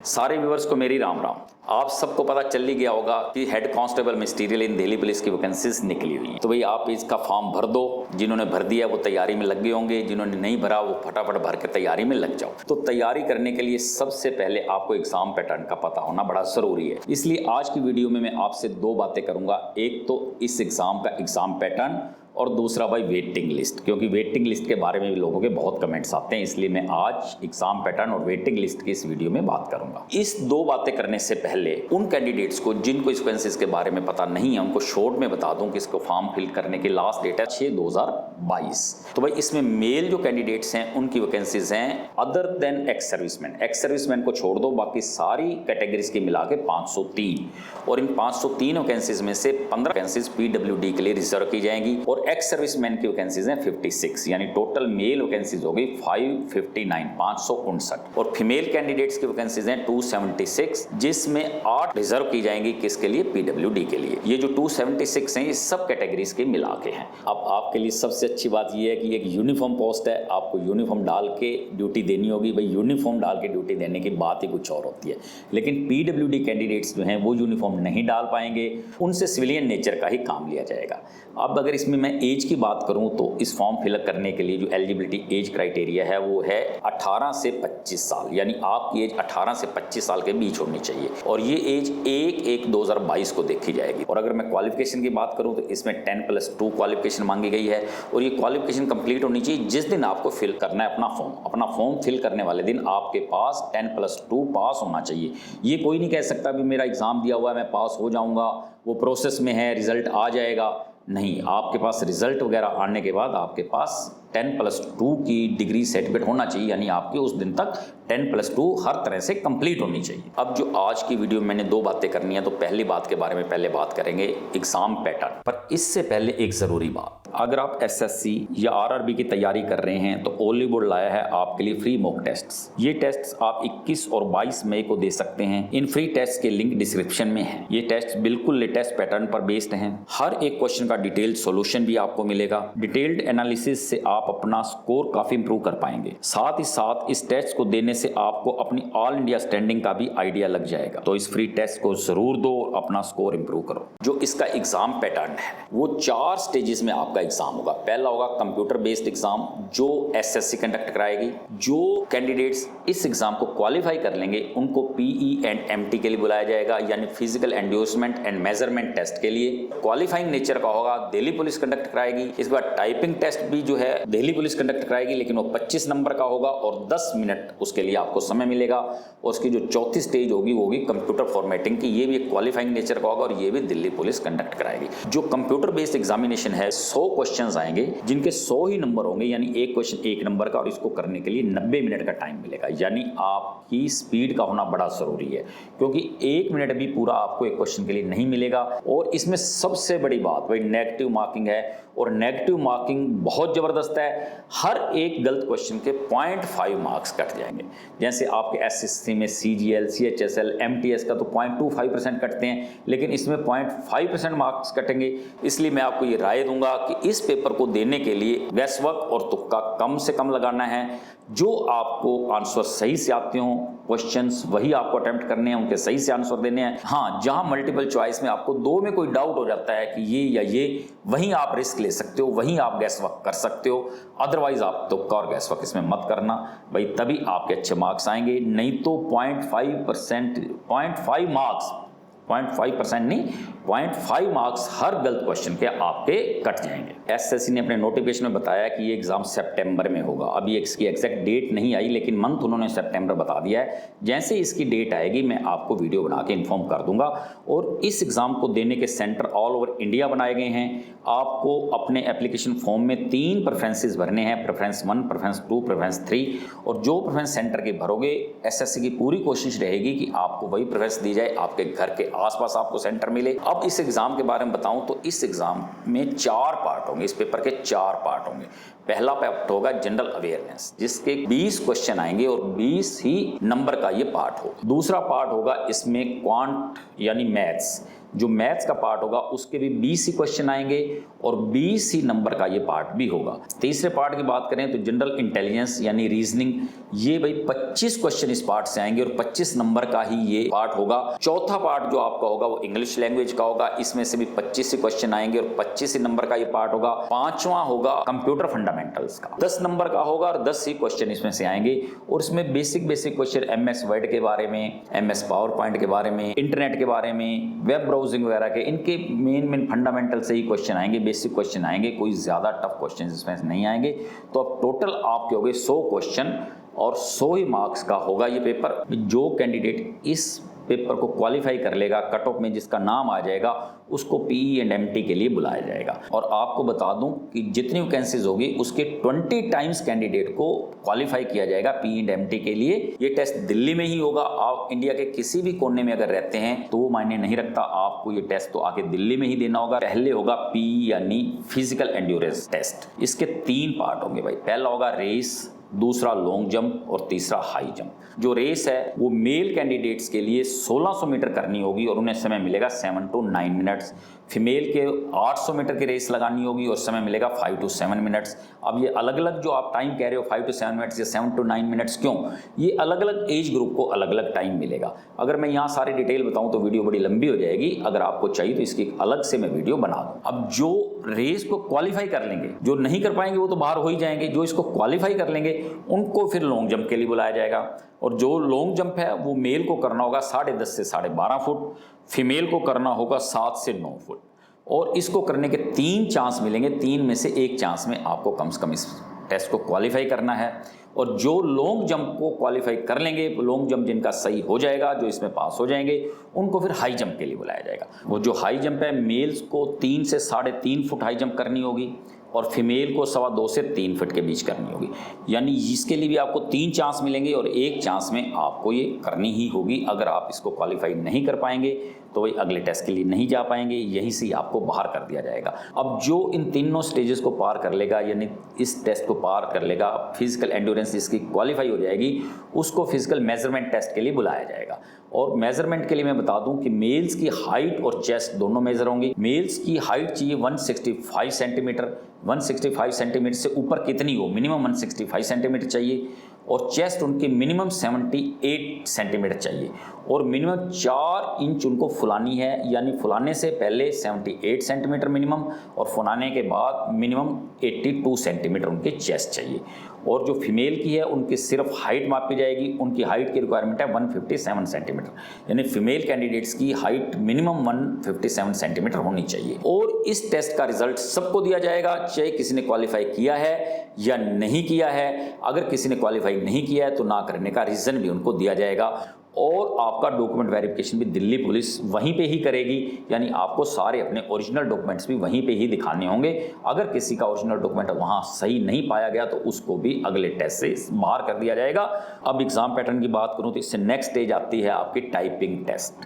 सारे व्यूअर्स को मेरी राम राम। आप सबको पता चल ही गया होगा कि हेड कांस्टेबल मिनिस्टीरियल इन दिल्ली पुलिस की वैकेंसीज निकली हुई है। तो भाई आप इसका फॉर्म भर दो। जिन्होंने भर दिया वो तैयारी में लग गए होंगे, जिन्होंने नहीं भरा वो फटाफट भर के तैयारी में लग जाओ। तो तैयारी करने के लिए सबसे पहले आपको एग्जाम पैटर्न का पता होना बड़ा जरूरी है। इसलिए आज की वीडियो में मैं आपसे दो बातें करूंगा। एक तो इस एग्जाम का एग्जाम पैटर्न और दूसरा भाई वेटिंग लिस्ट, क्योंकि वेटिंग लिस्ट के बारे में भी लोगों के बहुत कमेंट्स आते हैं। इसलिए मैं आज एग्जाम पैटर्न और वेटिंग लिस्ट की इस वीडियो में बात करूंगा। इस दो बातें करने से पहले उन कैंडिडेट्स को जिनको इस वैकेंसीज के बारे में पता नहीं है उनको शॉर्ट में बता दूं कि इसको फॉर्म फिल करने की लास्ट डेट है 6/2022। तो भाई इसमें मेल जो कैंडिडेट्स हैं उनकी वैकेंसीज हैं other than ex serviceman. Ex serviceman को छोड़ दो, बाकी सारी कैटेगरीज की मिला के 503, और इन 503 वैकेंसीज में से 15 वैकेंसीज पीडब्ल्यूडी के लिए रिजर्व की जाएंगी और एक्स सर्विसमैन की वैकेंसीज हैं 56, यानी टोटल मेल वैकेंसीज हो गई 559 और फीमेल कैंडिडेट्स की वैकेंसीज हैं 276, जिसमें 8 रिजर्व की जाएंगी किसके लिए? पीडब्ल्यूडी के लिए। ये जो 276 हैं ये सब कैटेगरीज के मिला के हैं। अब आपके लिए सबसे अच्छी बात ये है कि एक यूनिफॉर्म पोस्ट है, आपको यूनिफॉर्म डाल के ड्यूटी देनी होगी। भाई यूनिफॉर्म डाल के ड्यूटी देने की बात ही कुछ और होती है, लेकिन पीडब्ल्यूडी कैंडिडेट्स जो हैं वो यूनिफॉर्म नहीं डाल पाएंगे, उनसे सिविलियन नेचर का ही काम लिया जाएगा। अब अगर इसमें मैं एज की बात करूं तो इस फॉर्म फिलअप करने के लिए जो एलिजिबिलिटी एज क्राइटेरिया है वो है 18 से 25 साल, यानी आपकी एज 18 से 25 साल के बीच होनी चाहिए और ये एज 1/1/2022 को देखी जाएगी। और अगर मैं क्वालिफिकेशन की बात करूं तो इसमें 10+2 क्वालिफिकेशन मांगी गई है और ये क्वालिफिकेशन कंप्लीट होनी चाहिए जिस दिन आपको फिल करना है अपना फॉर्म फिल करने वाले दिन आपके पास 10+2 पास होना चाहिए। ये कोई नहीं कह सकता भी मेरा एग्जाम दिया हुआ है मैं पास हो जाऊंगा, वो प्रोसेस में है, रिजल्ट आ जाएगा। नहीं, आपके पास रिजल्ट वगैरह आने के बाद आपके पास 10+2 की डिग्री सर्टिफिकेट होना चाहिए, यानी आपके उस दिन तक 10+2 हर तरह से कंप्लीट होनी चाहिए। अब जो आज की वीडियो में मैंने दो बातें करनी है, तो पहली बात के बारे में पहले बात करेंगे एग्जाम पैटर्न पर। इससे पहले एक जरूरी बात, अगर आप एसएससी या आरआरबी की तैयारी कर रहे हैं तो ओली बोर्ड लाया है आपके लिए फ्री मॉक टेस्ट्स। ये टेस्ट्स आप 21 और 22 मई को दे सकते हैं। इन फ्री टेस्ट के लिंक डिस्क्रिप्शन में है। ये टेस्ट बिल्कुल लेटेस्ट पैटर्न पर बेस्ड हैं। हर एक क्वेश्चन का डिटेल्ड सॉल्यूशन भी आपको मिलेगा। डिटेल्ड एनालिसिस से आप अपना स्कोर काफी इंप्रूव कर पाएंगे। साथ ही साथ इस टेस्ट को देने से आपको अपनी ऑल इंडिया स्टैंडिंग का भी आइडिया लग जाएगा। तो इस फ्री टेस्ट को जरूर दो, अपना स्कोर इंप्रूव करो। जो इसका एग्जाम पैटर्न है वो 4 स्टेजेस में आपका एग्जाम होगा। पहला होगा कंप्यूटर बेस्ड एग्जाम जो एसएससी कंडक्ट कराएगी। जो कैंडिडेट्स इस एग्जाम को क्वालिफाई कर लेंगे उनको पीई एंड एमटी के लिए बुलाया जाएगा, यानी फिजिकल एंड्यूसमेंट एंड मेजरमेंट टेस्ट के लिए। क्वालिफाइंग नेचर का होगा, दिल्ली पुलिस कंडक्ट कराएगी। इस बार टाइपिंग टेस्ट भी जो है दिल्ली पुलिस कंडक्ट कराएगी, लेकिन वो 25 नंबर का होगा और 10 मिनट उसके लिए आपको समय मिलेगा। और उसकी जो चौथी स्टेज होगी वो होगी कंप्यूटर फॉर्मेटिंग की। ये भी एक क्वालिफाइंग नेचर का होगा और ये भी दिल्ली पुलिस कंडक्ट कराएगी। जो कंप्यूटर बेस्ड एग्जामिनेशन है 100 क्वेश्चंस आएंगे, जिनके 100 ही नंबर होंगे, यानी एक क्वेश्चन 1 नंबर का, और इसको करने के लिए 90 मिनट का टाइम मिलेगा। यानी आपकी स्पीड का होना बड़ा जरूरी है, क्योंकि 1 मिनट भी पूरा आपको एक क्वेश्चन के लिए नहीं मिलेगा। और इसमें सबसे बड़ी बात भाई नेगेटिव मार्किंग है, और नेगेटिव मार्किंग बहुत जबरदस्त है। हर एक गलत क्वेश्चन के 0.5 मार्क्स कट जाएंगे। जैसे आपके एसएससी में सीजीएल, सीएचएसएल, एमटीएस का तो 0.25% कटते हैं, लेकिन इसमें 0.5% मार्क्स कटेंगे। इसलिए मैं आपको ये राय दूंगा कि इस पेपर को देने के लिए गैसवर्क और तुक्का कम से कम लगाना है। जो आपको आंसर सही से आते हो, क्वेश्चंस वही आपको अटेम्प्ट करने हैं, उनके सही से आंसर देने हैं। हाँ, जहां मल्टीपल चॉइस में आपको 2 में कोई डाउट हो जाता है कि ये या ये, वहीं आप रिस्क ले सकते हो, वहीं आप गैस वर्क कर सकते हो। अदरवाइज आप तुक्का और गैस वर्क इसमें मत करना भाई, तभी आपके अच्छे मार्क्स आएंगे। नहीं तो 0.5 मार्क्स, 0.5% नहीं, 0.5 मार्क्स हर गलत क्वेश्चन के आपके कट जाएंगे। एसएससी ने अपने नोटिफिकेशन में बताया कि ये एग्जाम सितंबर में होगा। अभी इसकी एग्जैक्ट डेट नहीं आई, लेकिन मंथ उन्होंने सितंबर बता दिया है। जैसे इसकी डेट आएगी मैं आपको वीडियो बना के इन्फॉर्म कर दूंगा। और इस एग्जाम को देने के सेंटर ऑल ओवर इंडिया बनाए गए हैं। आपको अपने एप्लीकेशन फॉर्म में 3 प्रेफरेंसेस भरने हैं, प्रेफरेंस 1, प्रेफरेंस 2, प्रेफरेंस 3। और जो प्रेफरेंस सेंटर के भरोगे, एसएससी की पूरी कोशिश रहेगी कि आपको वही प्रेफरेंस दी जाए, आपके घर के आसपास आपको सेंटर मिले। अब इस एग्जाम के बारे में बताऊं तो इस एग्जाम में 4 पार्ट होंगे। इस पेपर के 4 पार्ट होंगे। पहला पार्ट होगा जनरल अवेयरनेस, जिसके 20 क्वेश्चन आएंगे और 20 ही नंबर का ये पार्ट होगा। दूसरा पार्ट होगा इसमें क्वांट यानी मैथ्स, जो मैथ्स का पार्ट होगा उसके भी 20 ही क्वेश्चन आएंगे और 20 ही नंबर का ये पार्ट भी होगा। तीसरे पार्ट की बात करें तो जनरल इंटेलिजेंस यानी रीजनिंग, ये भाई 25 क्वेश्चन इस पार्ट से आएंगे और 25 नंबर का ही ये पार्ट होगा। चौथा पार्ट जो आपका होगा वो इंग्लिश लैंग्वेज का होगा, इसमें से भी 25 ही क्वेश्चन आएंगे और 25 ही नंबर का ये पार्ट होगा। पांचवा होगा कंप्यूटर फंडामेंटल्स का, 10 नंबर का होगा और 10 ही क्वेश्चन इसमें से आएंगे और इसमें बेसिक क्वेश्चन MS वर्ड के बारे में, MS पावर पॉइंट के बारे में, इंटरनेट के बारे में, वेब ब्राउजिंग वगैरह के, इनके मेन फंडामेंटल से ही क्वेश्चन आएंगे, बेसिक क्वेश्चन आएंगे, कोई ज्यादा टफ क्वेश्चन इसमें नहीं आएंगे। तो अब टोटल आपके हो गए 100 क्वेश्चन और 100 ही मार्क्स का होगा ये पेपर। जो कैंडिडेट इस पेपर को क्वालिफाई कर लेगा, कट ऑफ में जिसका नाम आ जाएगा, उसको PE एंड MT के लिए बुलाया जाएगा। और आपको बता दूं कि जितनी वैकेंसीज होगी उसके 20 टाइम्स कैंडिडेट को क्वालिफाई किया जाएगा PE एंड MT के लिए। ये टेस्ट दिल्ली में ही होगा। आप इंडिया के किसी भी कोने में अगर रहते हैं तो वो मायने नहीं रखता, आपको ये टेस्ट तो आके दिल्ली में ही देना होगा। पहले होगा PE यानी फिजिकल एंड्योरेंस टेस्ट, इसके 3 पार्ट होंगे भाई। पहला होगा रेस, दूसरा लॉन्ग जंप और तीसरा हाई जंप। जो रेस है वो मेल कैंडिडेट्स के लिए 1600 मीटर करनी होगी और उन्हें समय मिलेगा 7 to 9 मिनट्स। फीमेल के 800 मीटर की रेस लगानी होगी और समय मिलेगा 5 to 7 मिनट्स। अब ये अलग अलग जो आप टाइम कह रहे हो 5 to 7 मिनट्स या 7 to 9 मिनट्स, क्यों? ये अलग अलग एज ग्रुप को अलग अलग टाइम मिलेगा। अगर मैं यहाँ सारी डिटेल बताऊँ तो वीडियो बड़ी लंबी हो जाएगी। अगर आपको चाहिए तो इसकी अलग से मैं वीडियो बना दूँ। अब जो रेस को क्वालिफाई कर लेंगे, जो नहीं कर पाएंगे वो तो बाहर हो ही जाएंगे। जो इसको क्वालिफाई कर लेंगे उनको फिर लॉन्ग जंप के लिए बुलाया जाएगा। और जो लॉन्ग जंप है वो मेल को करना होगा 10.5 से 12.5 फुट, फीमेल को करना होगा 7 से 9 फुट। और इसको करने के 3 चांस मिलेंगे, 3 में से 1 चांस में आपको कम से कम इस टेस्ट को क्वालिफाई करना है। और जो लॉन्ग जंप को क्वालिफाई कर लेंगे, लॉन्ग जंप जिनका सही हो जाएगा, जो इसमें पास हो जाएंगे, उनको फिर हाई जंप के लिए बुलाया जाएगा। वो जो हाई जंप है, मेल्स को 3 से 3.5 फुट हाई जंप करनी होगी और फीमेल को 2.25 से 3 फुट के बीच करनी होगी। यानी इसके लिए भी आपको 3 चांस मिलेंगे और 1 चांस में आपको ये करनी ही होगी। अगर आप इसको क्वालिफाई नहीं कर पाएंगे तो वही अगले टेस्ट के लिए नहीं जा पाएंगे, यहीं से आपको बाहर कर दिया जाएगा। अब जो इन तीनों स्टेजेस को पार कर लेगा, यानी इस टेस्ट को पार कर लेगा, फिजिकल एंड्योरेंस जिसकी क्वालिफाई हो जाएगी, उसको फिजिकल मेजरमेंट टेस्ट के लिए बुलाया जाएगा। और मेजरमेंट के लिए मैं बता दूं कि मेल्स की हाइट और चेस्ट दोनों मेजर होंगी। मेल्स की हाइट चाहिए 165 सेंटीमीटर, 165 सेंटीमीटर से ऊपर कितनी हो, मिनिमम 165 सेंटीमीटर चाहिए। और चेस्ट उनकी मिनिमम 78 सेंटीमीटर चाहिए और मिनिमम 4 इंच उनको फुलानी है। यानी फुलाने से पहले 78 सेंटीमीटर मिनिमम और फुलाने के बाद मिनिमम 82 सेंटीमीटर उनके चेस्ट चाहिए। और जो फीमेल की है उनकी सिर्फ हाइट मापी जाएगी, उनकी हाइट की रिक्वायरमेंट है 157 सेंटीमीटर, यानी फीमेल कैंडिडेट्स की हाइट मिनिमम 157 सेंटीमीटर होनी चाहिए। और इस टेस्ट का रिजल्ट सबको दिया जाएगा, चाहे किसी ने क्वालिफाई किया है या नहीं किया है। अगर किसी ने क्वालिफाई नहीं किया है तो ना करने का रीजन भी उनको दिया जाएगा। और आपका डॉक्यूमेंट वेरिफिकेशन भी दिल्ली पुलिस वहीं पे ही करेगी, यानी आपको सारे अपने ओरिजिनल डॉक्यूमेंट्स भी वहीं पे ही दिखाने होंगे। अगर किसी का ओरिजिनल डॉक्यूमेंट वहां सही नहीं पाया गया तो उसको भी अगले टेस्ट से बाहर कर दिया जाएगा। अब एग्जाम पैटर्न की बात करूं तो इससे नेक्स्ट स्टेज आती है आपकी टाइपिंग टेस्ट।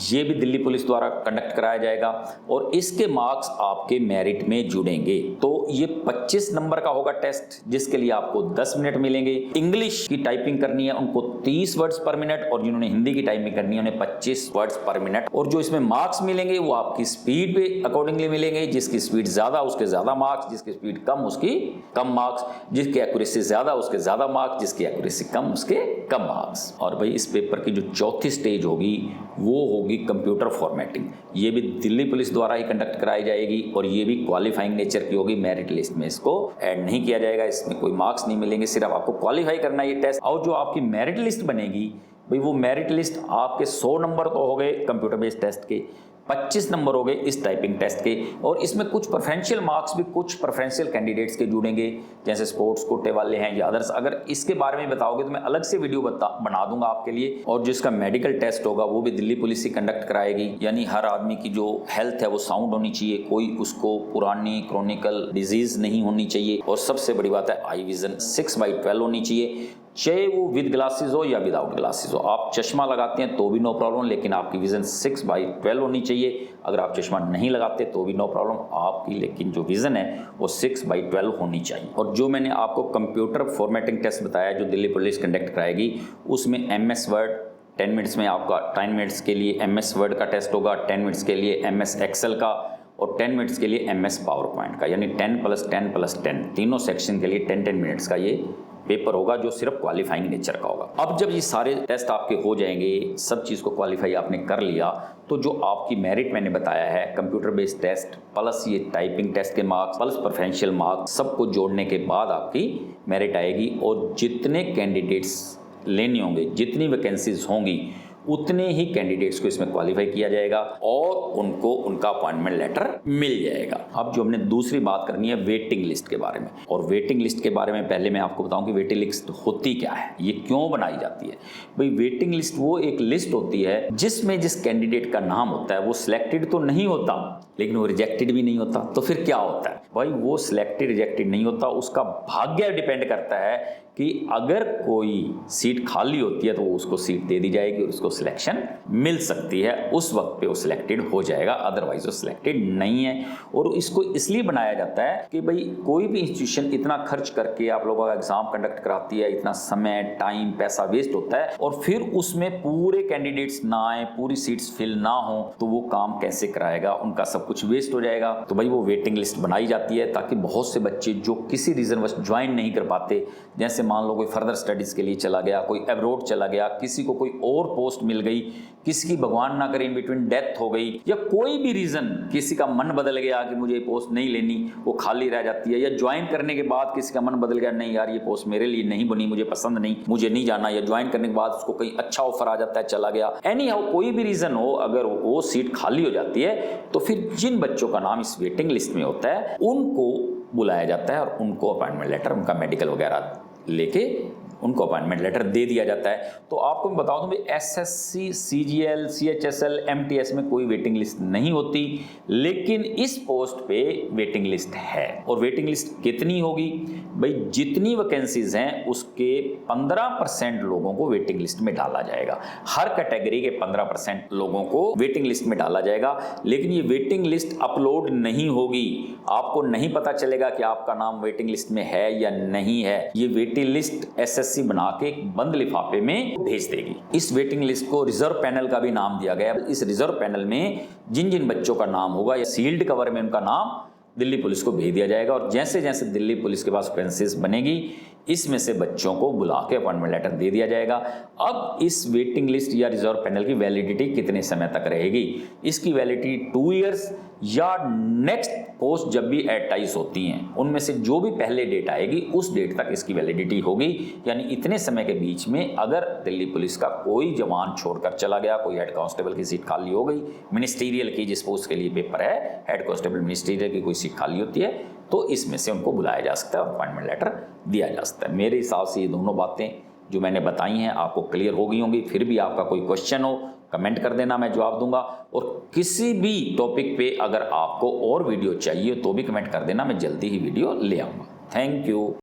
ये भी दिल्ली पुलिस द्वारा कंडक्ट कराया जाएगा और इसके मार्क्स आपके मेरिट में जुड़ेंगे। तो ये 25 नंबर का होगा टेस्ट, जिसके लिए आपको 10 मिनट मिलेंगे। इंग्लिश की टाइपिंग करनी है उनको 30 वर्ड्स पर मिनट और जिन्होंने हिंदी की टाइपिंग करनी है उन्हें 25 वर्ड्स पर मिनट। और जो इसमें मार्क्स मिलेंगे वो आपकी स्पीड पे अकॉर्डिंगली मिलेंगे। जिसकी स्पीड ज्यादा उसके ज्यादा मार्क्स, जिसकी स्पीड कम उसकी कम मार्क्स, जिसकी एक्यूरेसी ज्यादा उसके ज्यादा मार्क्स, जिसकी एक्यूरेसी कम उसके कम मार्क्स। और भाई इस पेपर की जो चौथी स्टेज होगी वो होगी कंप्यूटर फॉर्मेटिंग। ये भी दिल्ली पुलिस द्वारा ही कंडक्ट कराई जाएगी और ये भी क्वालिफाइंग नेचर की होगी। मेरिट लिस्ट में इसको ऐड नहीं किया जाएगा, इसमें कोई मार्क्स नहीं मिलेंगे, सिर्फ आपको क्वालिफाई करना है ये टेस्ट। और जो आपकी मेरिट लिस्ट बनेगी भाई, वो मेरिट लिस्ट आपके 100 नंबर तो हो गए कंप्यूटर बेस्ड टेस्ट के, 25 नंबर हो गए इस टाइपिंग टेस्ट के। और इसमें कुछ प्रेफरेंशियल मार्क्स भी कुछ प्रेफरेंशियल कैंडिडेट्स के जुड़ेंगे, जैसे स्पोर्ट्स कोटे वाले हैं या अदर्स। अगर इसके बारे में बताओगे तो मैं अलग से वीडियो बना दूंगा आपके लिए। और जिसका मेडिकल टेस्ट होगा वो भी दिल्ली पुलिस ही कंडक्ट कराएगी। यानी हर आदमी की जो हेल्थ है वो साउंड होनी चाहिए, कोई उसको पुरानी क्रोनिकल डिजीज नहीं होनी चाहिए। और सबसे बड़ी बात है आई विजन 6/12 होनी चाहिए। चाहे वो विद ग्लासेस हो या विदाउट ग्लासेस हो। आप चश्मा लगाते हैं तो भी नो प्रॉब्लम, लेकिन आपकी विजन 6/12 होनी चाहिए। अगर आप चश्मा नहीं लगाते तो भी नो प्रॉब्लम आपकी, लेकिन जो विजन है वो 6/12 होनी चाहिए। और जो मैंने आपको कंप्यूटर फॉर्मेटिंग टेस्ट बताया जो दिल्ली पुलिस कंडक्ट कराएगी, उसमें MS वर्ड 10 मिनट्स में आपका 10 मिनट्स के लिए MS वर्ड का टेस्ट होगा, 10 मिनट्स के लिए MS एक्सेल का और 10 मिनट्स के लिए MS पावर पॉइंट का, यानी 10+10+10 तीनों सेक्शन के लिए 10-10 मिनट्स का ये पेपर होगा जो सिर्फ क्वालिफाइंग नेचर का होगा। अब जब ये सारे टेस्ट आपके हो जाएंगे, सब चीज़ को क्वालिफाई आपने कर लिया, तो जो आपकी मेरिट मैंने बताया है कंप्यूटर बेस्ड टेस्ट प्लस ये टाइपिंग टेस्ट के मार्क्स प्लस प्रेफरेंशियल मार्क्स सबको जोड़ने के बाद आपकी मेरिट आएगी। और जितने कैंडिडेट्स लेने होंगे, जितनी वैकेंसीज होंगी, उतने ही कैंडिडेट्स को इसमें क्वालिफाई किया जाएगा और उनको उनका अपॉइंटमेंट लेटर मिल जाएगा। अब जो हमने दूसरी बात करनी है वेटिंग लिस्ट के बारे में, और वेटिंग लिस्ट के बारे में पहले मैं आपको बताऊं कि वेटिंग लिस्ट होती क्या है, ये क्यों बनाई जाती है। भाई वेटिंग लिस्ट वो एक लिस्ट होती है जिसमें जिस कैंडिडेट का नाम होता है वो सिलेक्टेड तो नहीं होता, लेकिन वो रिजेक्टेड भी नहीं होता। तो फिर क्या होता है भाई, वो सिलेक्टेड रिजेक्टेड नहीं होता, उसका भाग्य डिपेंड करता है कि अगर कोई सीट खाली होती है तो वो उसको सीट दे दी जाएगी और उसको सिलेक्शन मिल सकती है, उस वक्त पे वो सिलेक्टेड हो जाएगा, अदरवाइज वो सिलेक्टेड नहीं है। और इसको इसलिए बनाया जाता है कि भाई कोई भी इंस्टीट्यूशन इतना खर्च करके आप लोगों का एग्जाम कंडक्ट कराती है, इतना समय टाइम पैसा वेस्ट होता है, और फिर उसमें पूरे कैंडिडेट्स ना आए, पूरी सीट्स फिल ना हो, तो वो काम कैसे कराएगा, उनका सब कुछ वेस्ट हो जाएगा। तो भाई वो वेटिंग लिस्ट बनाई जाती है ताकि बहुत से बच्चे जो किसी रीजन ज्वाइन नहीं कर पाते, जैसे मान लो कोई फर्दर स्टडीज के लिए चला गया, कोई अब्रॉड चला गया, किसी को कोई और पोस्ट मिल गई, किसी की भगवान ना करे इन बिटवीन डेथ हो गई, या कोई भी रीजन किसी का मन बदल गया कि मुझे ये पोस्ट नहीं लेनी, वो खाली रह जाती है, या ज्वाइन करने के बाद किसी का मन बदल गया, नहीं यार ये पोस्ट मेरे लिए नहीं बनी, मुझे पसंद नहीं, मुझे नहीं जाना, या ज्वाइन करने के बाद उसको कहीं अच्छा ऑफर आ जाता है, चला गया, एनी हाउ कोई भी रीजन हो, अगर वो सीट खाली हो जाती है तो फिर जिन बच्चों का नाम इस वेटिंग लिस्ट में होता है उनको बुलाया जाता है और उनको अपॉइंटमेंट लेटर, उनका मेडिकल वगैरह लेके उनको अपॉइंटमेंट लेटर दे दिया जाता है। तो आपको मैं बताऊं तो SSC, CGL, CHSL, MTS में कोई वेटिंग लिस्ट नहीं होती, लेकिन इस पोस्ट पे वेटिंग लिस्ट है। और वेटिंग लिस्ट कितनी होगी भाई, जितनी वैकेंसीज हैं उसके 15% लोगों को वेटिंग लिस्ट में डाला जाएगा। हर कैटेगरी के 15% लोगों को वेटिंग लिस्ट में डाला जाएगा, लेकिन ये वेटिंग लिस्ट अपलोड नहीं होगी, आपको नहीं पता चलेगा कि आपका नाम वेटिंग लिस्ट में है या नहीं है। ये वेटिंग लिस्ट SSC बना के एक बंद लिफाफे में भेज देगी। इस वेटिंग लिस्ट को रिजर्व पैनल का भी नाम दिया गया। इस रिजर्व पैनल में जिन जिन बच्चों का नाम होगा या सील्ड कवर में उनका नाम दिल्ली पुलिस को भेज दिया जाएगा, और जैसे जैसे दिल्ली पुलिस के पास वैकेंसीज बनेगी इसमें से बच्चों को बुला के अपॉइंटमेंट लेटर दे दिया जाएगा। अब इस वेटिंग लिस्ट या रिजर्व पैनल की वैलिडिटी कितने समय तक रहेगी, इसकी वैलिडिटी 2 इयर्स या नेक्स्ट पोस्ट जब भी एडवर्टाइज होती हैं उनमें से जो भी पहले डेट आएगी उस डेट तक इसकी वैलिडिटी होगी। यानी इतने समय के बीच में अगर दिल्ली पुलिस का कोई जवान छोड़कर चला गया, कोई हेड कांस्टेबल की सीट खाली हो गई, मिनिस्ट्रियल की जिस पोस्ट के लिए पेपर है हेड कांस्टेबल मिनिस्ट्रियल की कोई सीट खाली होती है, तो इसमें से उनको बुलाया जा सकता है और अपॉइंटमेंट लेटर दिया जा सकता है। मेरे हिसाब से ये दोनों बातें जो मैंने बताई हैं आपको क्लियर हो गई होंगी। फिर भी आपका कोई क्वेश्चन हो कमेंट कर देना, मैं जवाब दूंगा। और किसी भी टॉपिक पे अगर आपको और वीडियो चाहिए तो भी कमेंट कर देना, मैं जल्दी ही वीडियो ले आऊँगा। Thank you.